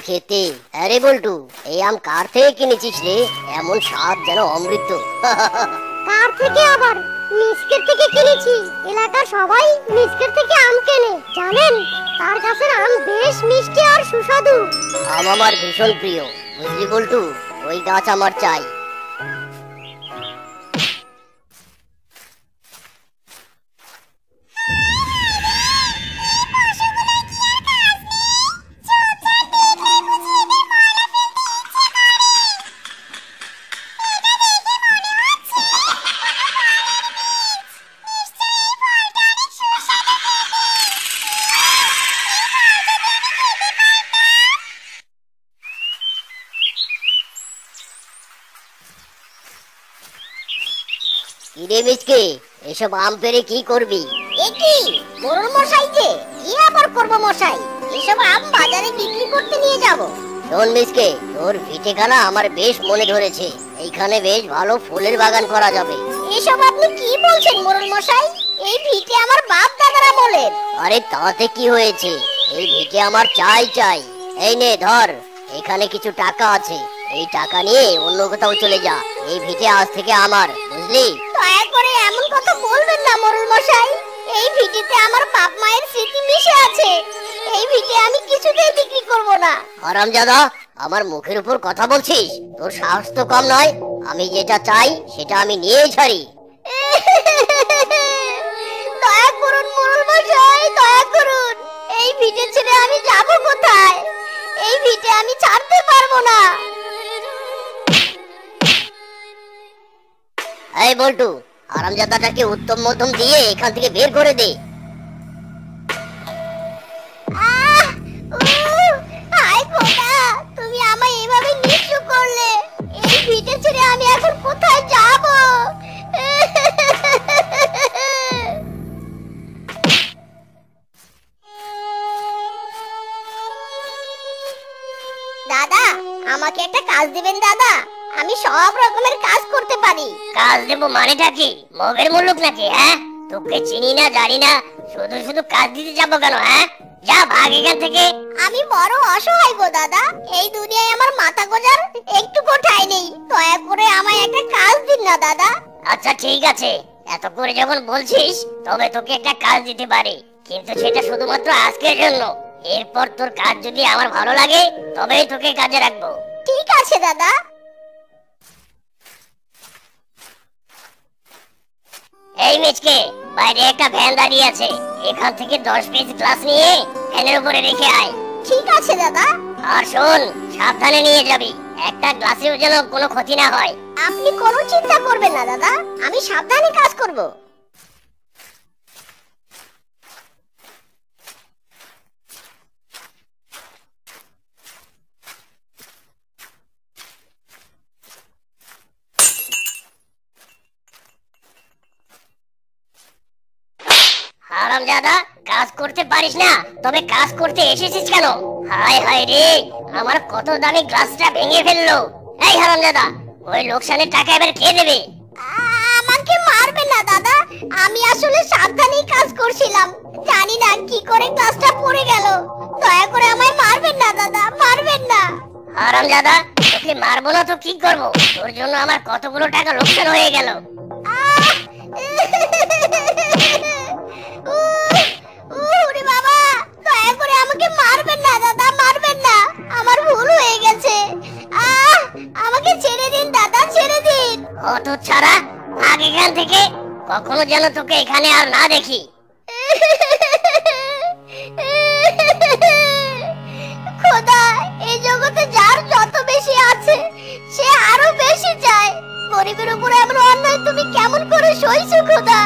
খেতে। আরে বল্টু, এই আম কার থেকে কিনেছিস রে? এমন স্বাদ যেন অমৃত। কার থেকে আবার? মিসকের থেকে কিনেছি। এলাকার সবাই মিসকের থেকে আম কেনে, জানেন? তার গাছের আম বেশ মিষ্টি আর সুস্বাদু। আম আমার ভীষণ প্রিয়, বুঝলি বল্টু? ওই গাছ আমার চাই। কিরে মিচকে, এসব আম পেরে কি করবি? এ কি মোড়ল মশাই যে? কি আবার করব মশাই? এসব আম বাজারে বিক্রি করতে নিয়ে যাব। শোন মিচকে, তোর ভিটেখানা আমার বেশ মনে ধরেছে। এইখানে বেশ ভালো ফুলের বাগান করা যাবে। এসব আপনি কি বলছেন মোড়ল মশাই? এই ভিটে আমার বাপ দাদারা বলেন। আরে তাতে কি হয়েছে? এই ভিটে আমার চাই চাই। এই নে ধর, এখানে কিছু টাকা আছে। এই টাকা নিয়ে অন্য কোথাও চলে যা। এই ভিটে আজ থেকে আমার, বুঝলি? দয়া করে এমন কথা বলবেন না মোড়ল মশাই। এই ভিটেতে আমার বাপ মায়ের স্মৃতি মিশে আছে। এই ভিটে আমি কিছুতেই বিক্রি করব না। হারামজাদা, আমার মুখের উপর কথা বলছিস? তোর সাহস তো কম নয়। আমি যেটা চাই সেটা আমি নিয়েই ছাড়ি। দয়া করুন মোড়ল মশাই, দয়া করুন। এই ভিটে ছেড়ে আমি যাব কোথায়? এই ভিটে আমি ছাড়তে পারবো না। এই বল্টু, হারামজাদাটাকে উত্তম মধ্যম দিয়ে এখান থেকে বের করে দে। আহ! উহ! হায় খোদা, তুমি আমায় এভাবে নিঃস্ব করলে। এই ভিটে ছেড়ে আমি এখন কোথায় যাব? দাদা, আমাকে একটা কাজ দিবেন দাদা? আমি সব রকমের কাজ করতে পারি। কাজ দেবো মানেটা কি? মগের মুলুক নাকি? হ্যাঁ, তোকে চিনি না জানি না, শুধু শুধু কাজ দিতে যাবো কেন? হ্যাঁ, যা ভাগ এখান থেকে। আমি বড় অসহায় গো দাদা। এই দুনিয়ায় আমার মাথা গোজার একটু ঠাঁই নেই। দয়া করে আমায় একটা কাজ দিন না দাদা। আচ্ছা ঠিক আছে, এত করে যখন বলছিস তবে তোকে একটা কাজ দিতে পারি, কিন্তু সেটা শুধুমাত্র আজকের জন্য। এরপর তোর কাজ যদি আমার ভালো লাগে তবেই তোকে কাজে রাখবো। ঠিক আছে দাদা। এই মিচকে, বাইরে একটা ভ্যান দাঁড়িয়ে আছে। এখান থেকে 10 পিস গ্লাস নিয়ে ভ্যানের উপরে রেখে আয়। ঠিক আছে দাদা। আর শোন, সাবধানে নিয়ে যাবি। একটা গ্লাসেও যেন কোনো ক্ষতি না হয়। আপনি কোনো চিন্তা করবেন না দাদা, আমি সাবধানে কাজ করব। হারামজাদা, কাজ করতে পারিস না, তবে কাজ করতে এসেছিস কেন? হায় হায় রে, আমার কত দামি গ্লাসটা ভেঙে ফেললো। এই হারামজাদা, ওই লোকসানের টাকা এবার কে দেবে? আমাকে মারবেন না দাদা, আমি আসলে সাবধানেই কাজ করছিলাম। জানি না কি করে গ্লাসটা পড়ে গেল। দয়া করে আমায় মারবেন না দাদা, মারবেন না। হারামজাদা, তোকে মারবো না তো কি করবো? তোর জন্য আমার কতগুলো টাকা লোকসান হয়ে গেল। আহ! ওরে বাবা, দয়া করে আমাকে মারবেন না দাদা, মারবেন না। আমার ভুল হয়ে গেছে। আমাকে ছেড়ে দিন দাদা, ছেড়ে দিন। অত ছাড়া, ভাগ এখান থেকে। কখনো যেন তোকে এখানে আর না দেখি। খোদা, এই জগতে যার যত বেশি আছে সে আরো বেশি চায়। গরিবের উপরে এমন অন্যায় তুমি কেমন করে সইছো খোদা?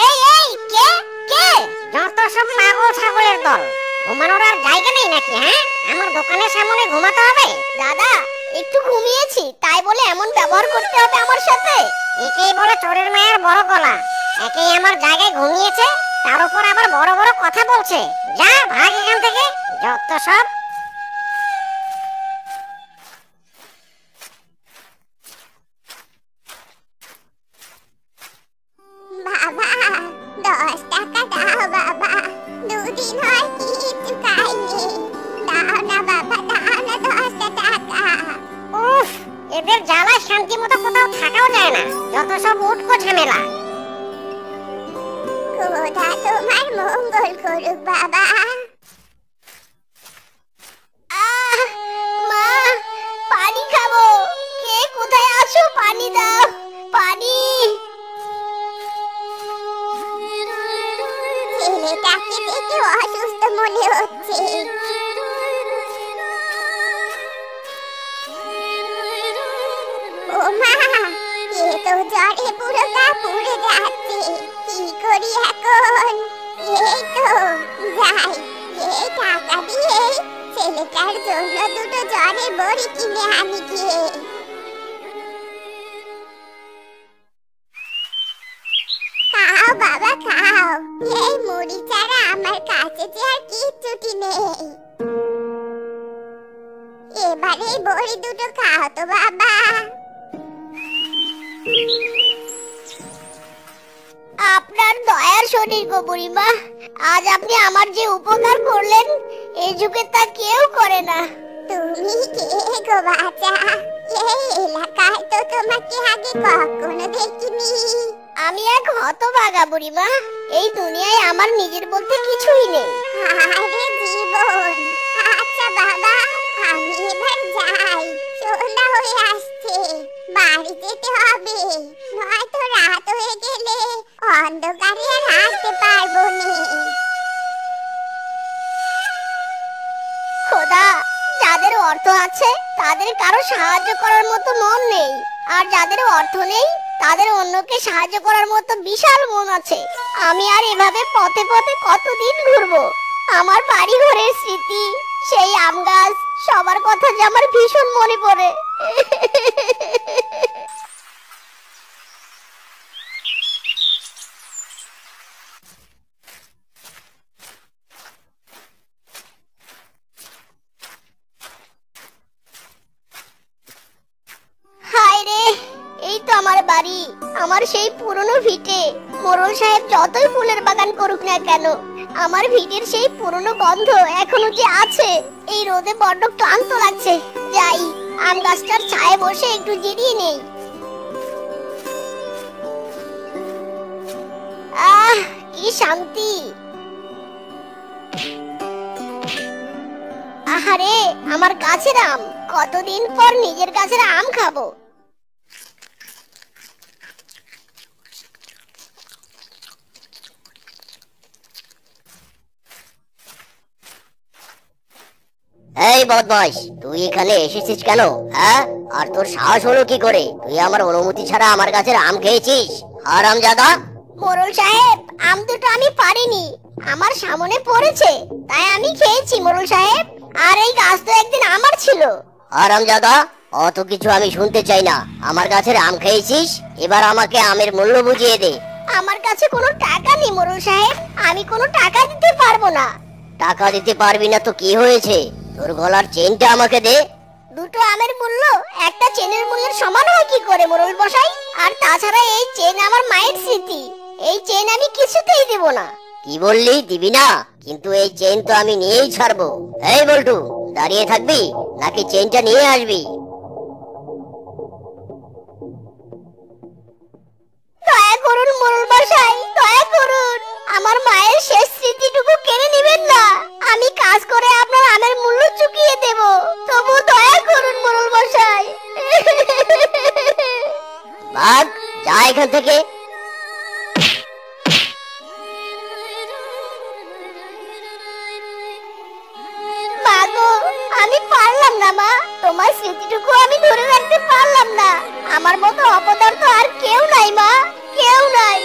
এই এই কে কে? যত সব পাগল ছাগলের দল, ঘুমানোর আর জায়গা নেই নাকি? হ্যাঁ, আমার দোকানের সামনে ঘুমাতে হবে? দাদা, একটু ঘুমিয়েছি, তাই বলে এমন ব্যবহার করতে হবে আমার সাথে? একেই বলে চোরের মায়ের বড় গলা। একেই আমার জায়গায় ঘুমিয়েছে, তার উপর আবার বড় বড় কথা বলছে। যা ভাগ এখান থেকে, যত সব। বাবা 10 টাকা দাও বাবা, দুদিন হয় কিছু খাইনি। দাও না বাবা, দাও না 10 টাকা। উফ, এদের জ্বালায় শান্তি মতো কোথাও থাকাও যায় না, যত সব উটকো ঝামেলা। খোদা তোমার মঙ্গল করুক বাবা। মা, পানি খাবো। কে কোথায় আছো? পানি দাও, পানি। ছেলেটাকে দেখে অসুস্থ মনে হচ্ছে। ও মা, এ তো জ্বরে পুরো কাঁপুড়ে যাচ্ছে। কি করি এখন? এই তো যাই, এই টাকা দিয়ে ছেলেটার জন্য দুটো জ্বরে বড়ি কিনে আনি গিয়ে। খাও বাবা খাও, এই মুড়ি ছাড়া আমার কাছে যে আর কিচ্ছুটি নেই। এবারে বড়ি দুটো খাও তো বাবা। আপনার দয়ার শরীর গো বুড়িমা, আজ আপনি আমার যে উপকার করলেন এই যুগে তা কেউ করে না। তুমি কে গো বাচ্চা? এই এলাকায় তো তোমাকে আগে কখনো দেখিনি। আমি এক হতভাগা বুড়িমা, এই দুনিয়ায় আমার নিজের বলতে কিছুই নেই। আরে জীবন, আচ্ছা বাবা, আমি এবার যাই, সন্ধ্যা হয়ে আসছে, বাড়ি যেতে হবে, নয়তো রাত হয়ে গেলে অন্ধকারে আর আসতে পারবো না। খোদা, যাদের অর্থ আছে তাদের কারো সাহায্য করার মতো মন নেই, আর যাদের অর্থ নেই তাদের অন্যকে সাহায্য করার মতো বিশাল মন আছে। আমি আর এভাবে পথে পথে কতদিন ঘুরবো? আমার বাড়ি ঘরের স্মৃতি, সেই আম গাছ, সবার কথা যে আমার ভীষণ মনে পড়ে। হায় রে, এই তো আমার বাড়ি, আমার সেই পুরনো ভিটে। মোড়ল সাহেব যতই ফুলের বাগান করুক না কেন, আমার ভিটের সেই পুরনো গন্ধ এখনো যে আছে। এই রোদে বড্ড ক্লান্ত লাগছে, যাই আম গাছটার ছায়ায় বসে একটু জিরিয়ে নেই। আহ, কি শান্তি! আহারে, আমার গাছের আম, কতদিন পর নিজের গাছের আম খাবো। এই বদমাশ, তুই এখানে এসেছিস কেন? হ্যাঁ, আর তোর সাহস হলো কি করে? তুই আমার অনুমতি ছাড়া আমার গাছের আম খেয়েছিস, হারামজাদা! মোড়ল সাহেব, আম দুটো আমি পারিনি, আমার সামনে পড়েছে তাই আমি খেয়েছি মোড়ল সাহেব। আর এই গাছ তো একদিন আমার ছিল। হারামজাদা, অত কিছু আমি শুনতে চাই না। আমার গাছের আম খেয়েছিস, এবার আমাকে আমের মূল্য বুঝিয়ে দে। আমার কাছে কোনো টাকা নেই মোড়ল সাহেব, আমি কোনো টাকা দিতে পারবো না। টাকা দিতে পারবি না তো কি হয়েছে? তোর গলার চেনটা আমাকে দে। দুটো আমের মূল্য একটা চেনের মূল্যের সমান হয় কি করে মোড়ল মশাই? আর তাছাড়া এই চেন আমার মায়ের স্মৃতি, এই চেন আমি কিছুতেই দেব না। কি বললি, দিবি না? কিন্তু এই চেন তো আমি নিয়েই ছাড়বো। এই বল্টু, দাঁড়িয়ে থাকবি নাকি চেনটা নিয়ে আসবি? দয়া করুন মোড়ল মশাই, দয়া করুন, আমার মায়ের শেষ স্মৃতিটুকু কেড়ে নেবেন না। আমি কাজ করে আপনার আমের মূল্য চুকিয়ে দেব, তবু দয়া করুন মোড়ল মশাই। ভাগ, যা এখান থেকে। মা গো, আমি পারলাম না মা, তোমার স্মৃতিটুকু আমি ধরে রাখতে পারলাম না। আমার মতো অপদার্থ আর কেউ নাই মা, কেউ নাই।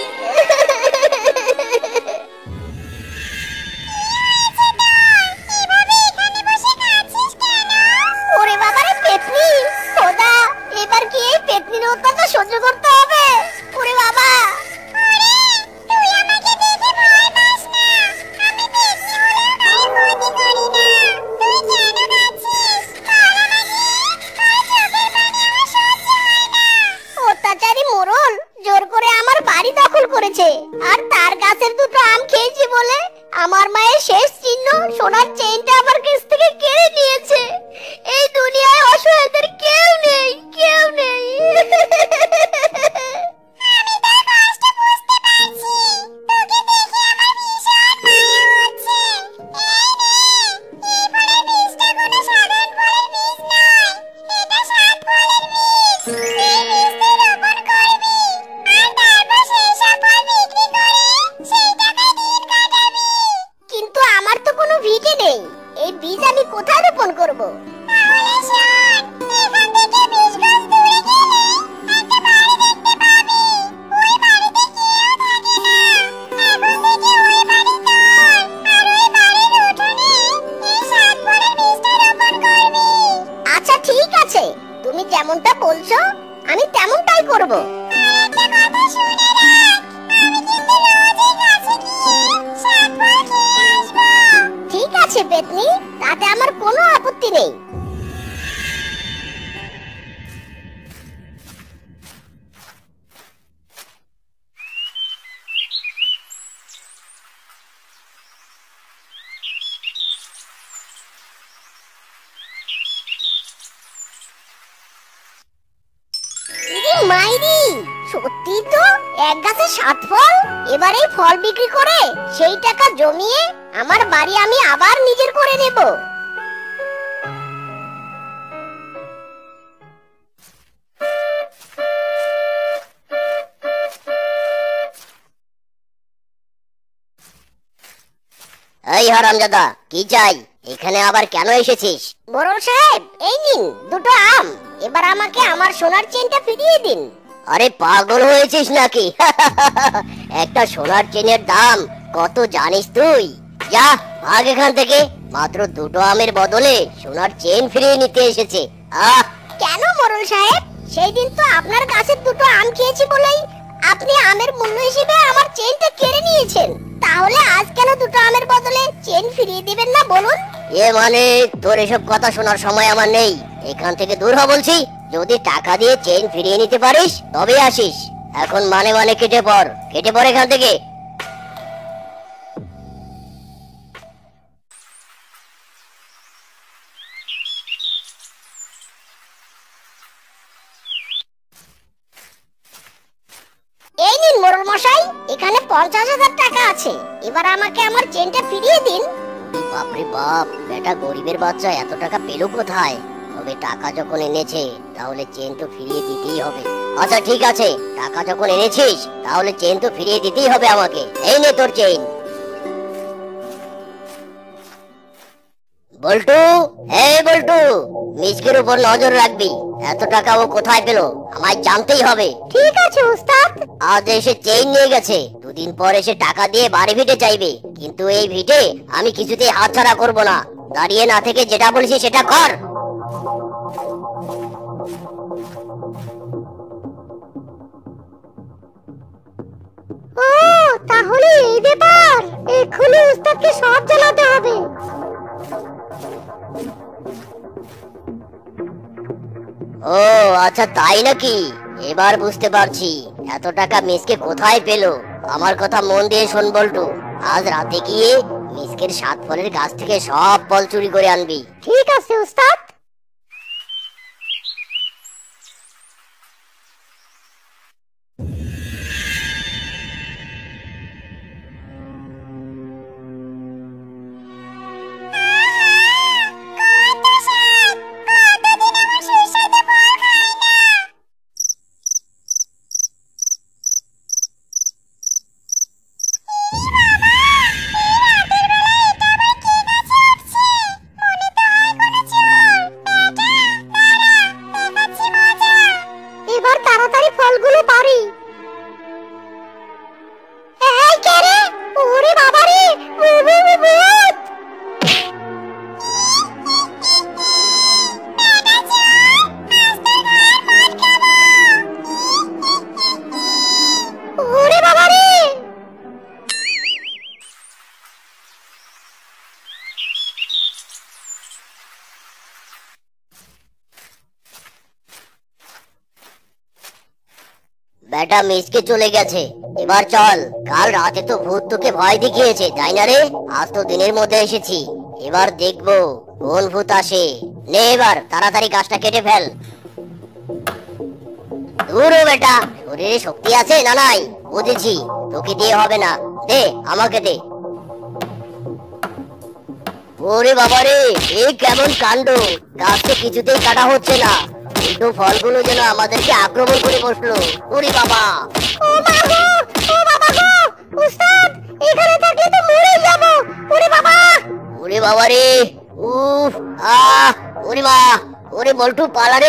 ওরে বাবারে পেতনি, খোদা, এবার কি এই পেতনির অত্যাচার সহ্য করতে হবে? ওরে বাবা! তুই আমাকে দেখে ভয় পাস আমার মায়ের শেষ চিহ্ন সোনার চেইনটা আমার কাছ থেকে কেড়ে নিয়েছে। এই দুনিয়ায় অসহায়দের কেউ নেই, কেউ নেই। আমি তার কষ্ট বুঝতে পারছি। তোকে দেখে আমার ভীষণ মায়া হচ্ছে। এই নে, এই ফলের বীজটা কোনো সাধারণ ফলের বীজ নয়। এটা 7 ফলের বীজ। এই বীজ তুই রোপণ করবি, আর তারপর সেই সব ফল বিক্রি করে সেই টাকায় দিন কাটাবি। কিন্তু আমার তো কোনো ভিটে নেই, এই বীজ আমি কোথায় রোপণ করব? তাহলে শোন, এখান থেকে 20 গজ দূরে গেলে একটা বাড়ি দেখতে পাবি। ওই বাড়িতে কেউ থাকে না। এখন থেকে ওই বাড়ি তোর, আর ওই বাড়ির উঠোনে এই 7 ফলের বীজটা রোপণ করবি। আচ্ছা ঠিক আছে, তুমি যেমনটা বলছো আমি তেমনটাই করব। একটা কথা শুনে রাখ, আমি কিন্তু রোজই গাছে গিয়ে 7 ফল খেয়ে আসবো। ঠিক আছে পেতনি, তাতে আমার কোনো আপত্তি নেই। মাইরি, সত্যি তো এক গাছে 7 ফল। এবার এই ফল বিক্রি করে সেই টাকা জমিয়ে আমার বাড়ি আমি আবার নিজের করে নেব। এই হারামজাদা, কি চাই? এখানে আবার কেন এসেছিস? বড় সাহেব, এই নিন 2টো আম। এবার আমাকে আমার সোনার চেনটা ফিরিয়ে দিন। আরে পাগল হয়েছিস নাকি? একটা সোনার চেনের দাম কত জানিস তুই? যা ভাগ এখান থেকে। মাত্র 2টো আমের বদলে সোনার চেন ফিরিয়ে নিতে এসেছে। আহ, কেন মোড়ল সাহেব? সেই দিন তো আপনার গাছের 2টো আম খেয়েছি বলেই আপনি আমের মূল্য হিসেবে আমার চেনটা কেড়ে নিয়েছেন। তাহলে আজ কেন 2টো আমের বদলে চেন ফিরিয়ে দিবেন না বলুন? মানে তোর এসব কথা শোনার সময় আমার নেই। এখান থেকে দূর হ বলছি। যদি টাকা দিয়ে চেন ফিরিয়ে নিতে পারিস তবে আসিস। এখন মানে কেটে পড়, কেটে পড় এখান থেকে। এই নিন মোড়ল মশাই, এখানে 50,000 টাকা আছে। এবার আমাকে আমার চেনটা ফিরিয়ে দিন। বাপরে বাপ, বেটা গরিবের বাচ্চা এত টাকা পেল কোথায়? তবে টাকা যখন এনেছে তাহলে চেন তো ফিরিয়ে দিতেই হবে। আচ্ছা ঠিক আছে, টাকা যখন এনেছিস তাহলে চেন তো ফিরিয়ে দিতেই হবে আমাকে। এই নে তোর চেন। বল্টু, এই বল্টু, মিসকের উপর নজর রাখবি। এত টাকা ও কোথায় পেল আমায় জানতেই হবে। ঠিক আছে উস্তাদ। আজ এসে চেইন নিয়ে গেছে, 2 দিন পর এসে টাকা দিয়ে বাড়ি ভিটে চাইবে। কিন্তু এই ভিটে আমি কিছুতেই হাতছাড়া করব না। দাঁড়িয়ে না থেকে যেটা বলছি সেটা কর। ও তাহলে এই ব্যাপার, এক্ষুনি উস্তাদকে সব জানাতে হবে। ও আচ্ছা তাই নাকি? এবার বুঝতে পারছি এত টাকা মিসকে কোথায় পেলো। আমার কথা মন দিয়ে শোন বল্টু, আজ রাতে গিয়ে মিসকের 7 ফলের গাছ থেকে সব ফল চুরি করে আনবি। ঠিক আছে উস্তাদ। এবার তাড়াতাড়ি ফলগুলো পারি। এই কে রে? ওরে বাবা রে, ভূত! ওরে বাবা রে! বেটা মিসকে চলে গেছে, এবার চল, কাল রাতে তো ভূত তোকে ভয় দেখিয়েছে তাই না রে? আজ তো দিনের মধ্যে এসেছি, এবার দেখবো কোন ভূত আসে। নে এবার তাড়াতাড়ি গাছটা কেটে ফেল। দূরও বেটা, শরীরে শক্তি আছে না নাই? বুঝেছি, তোকে দিয়ে হবে না, দে আমাকে দে। ওরে বাবা রে, এই কেমন কাণ্ড! গাছ তো কিছুতেই কাটা হচ্ছে না, কিন্তু ফলগুলো যেন আমাদেরকে আক্রমণ করে বসলো। ওরে বাবা! ও মা গো, ও বাবা গো, উস্তাদ এখানে থাকলে তো মরে যাব। ওরে বাবা! ওরে বাবা রে, উফ, আহ, ওরে মা, ওরে বল্টু পালা রে।